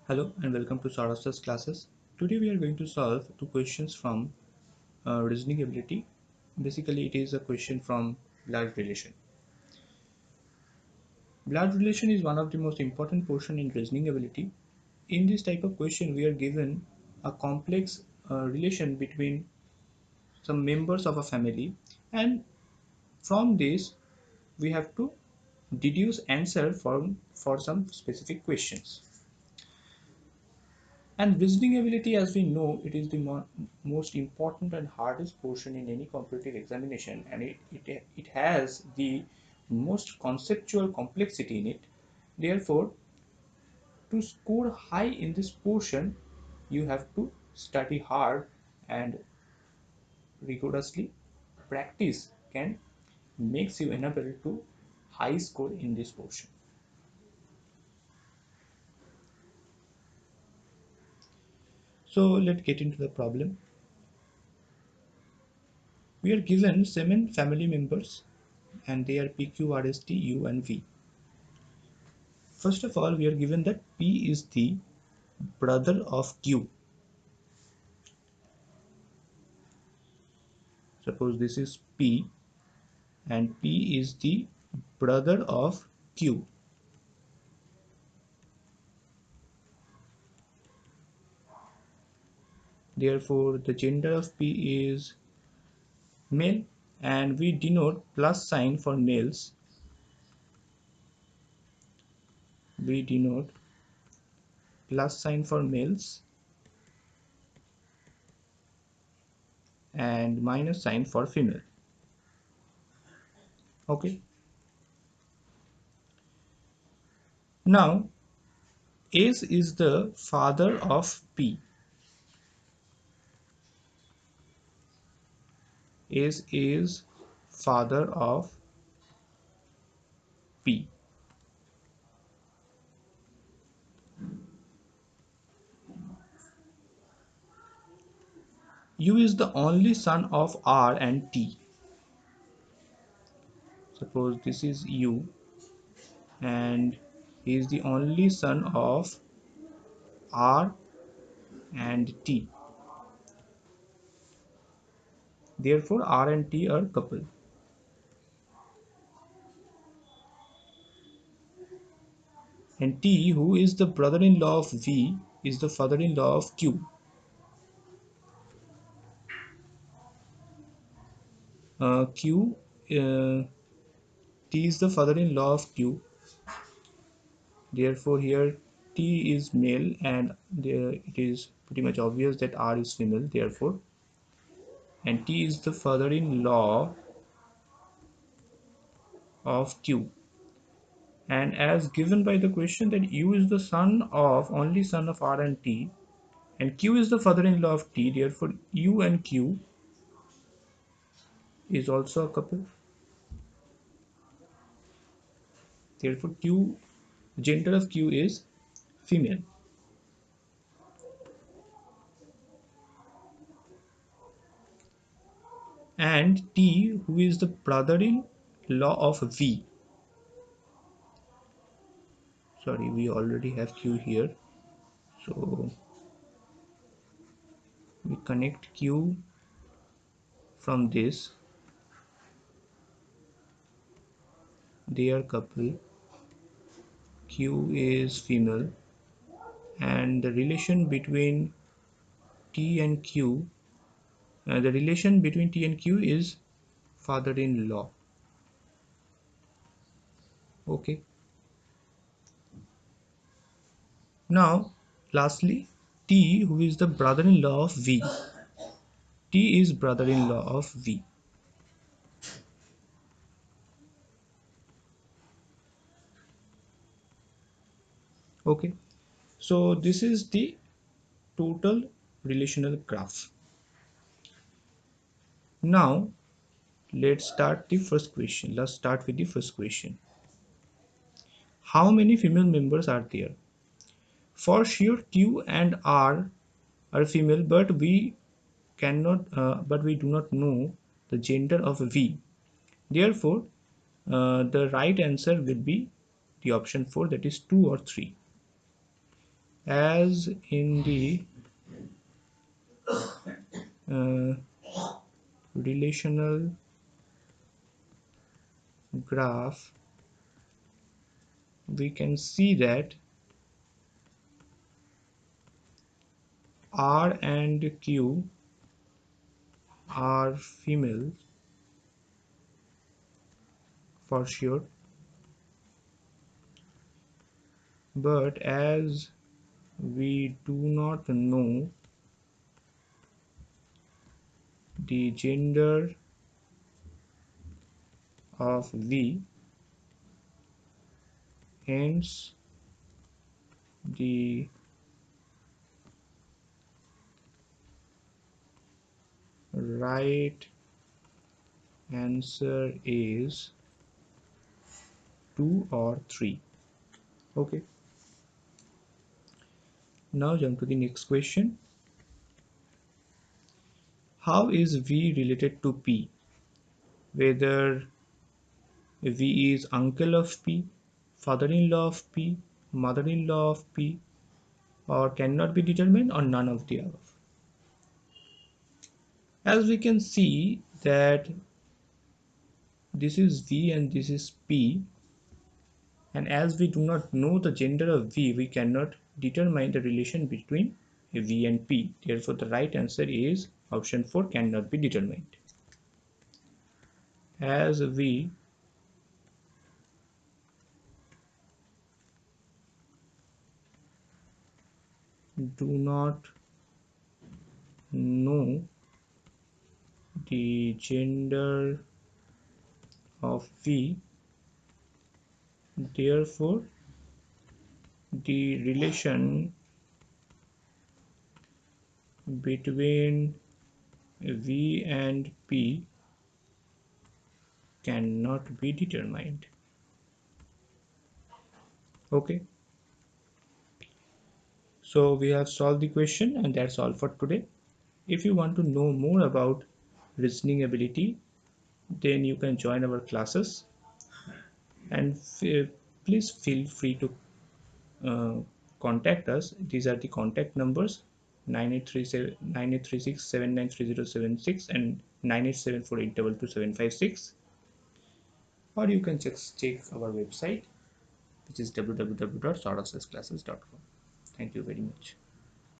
Hello and welcome to Saras's classes. Today we are going to solve two questions from reasoning ability. Basically, it is a question from blood relation. Blood relation is one of the most important portion in reasoning ability. In this type of question, we are given a complex relation between some members of a family, and from this we have to deduce answer for some specific questions. And reasoning ability, as we know, it is the most important and hardest portion in any competitive examination, and it has the most conceptual complexity in it. Therefore, to score high in this portion, you have to study hard and rigorously practice can makes you enable to high score in this portion. So let's get into the problem. We are given 7 family members and they are P, Q, R, S, T, U and V. First of all, we are given that P is the brother of Q. Suppose this is P and P is the brother of Q. Therefore, the gender of P is male, and we denote plus sign for males. We denote plus sign for males and minus sign for female. Okay. Now, S is the father of P. S is father of P. U is the only son of R and T. Suppose this is U and he is the only son of R and T. Therefore, R and T are couple. And T, who is the brother-in-law of V, is the father-in-law of Q. Q, T is the father-in-law of Q. Therefore, here T is male and there it is pretty much obvious that R is female. Therefore, and T is the father-in-law of Q. And as given by the question that U is the only son of R and T, and Q is the father-in-law of T, therefore U and Q is also a couple. Therefore gender of Q is female. And T, who is the brother-in-law of V. Sorry, we already have Q here. So we connect Q from this. They are couple. Q is female. And the relation between T and Q, is father-in-law. Okay. Now, lastly, T, who is the brother-in-law of V. T is brother-in-law of V. Okay. So this is the total relational graph. Now, let's start the first question. Let's start with the first question. How many female members are there? For sure, Q and R are female, but we do not know the gender of V. Therefore, the right answer will be the option 4, that is 2 or 3. as in the uh, relational graph, we can see that R and Q are female for sure, but as we do not know the gender of V, hence the right answer is 2 or 3. Okay, now jump to the next question. How is V related to P? Whether V is uncle of P, father-in-law of P, mother-in-law of P, or cannot be determined, or none of the above. As we can see that this is V and this is P, and as we do not know the gender of V, we cannot determine the relation between V and P. Therefore, the right answer is option 4, cannot be determined. As we do not know the gender of V, therefore the relation between V and P cannot be determined. Okay, so we have solved the question, and that's all for today. If you want to know more about reasoning ability, then you can join our classes, and please feel free to uh, contact us. These are the contact numbers: 9836793076 and 9874822756. Or you can just check our website, which is www.sourdoccessclasses.com. Thank you very much.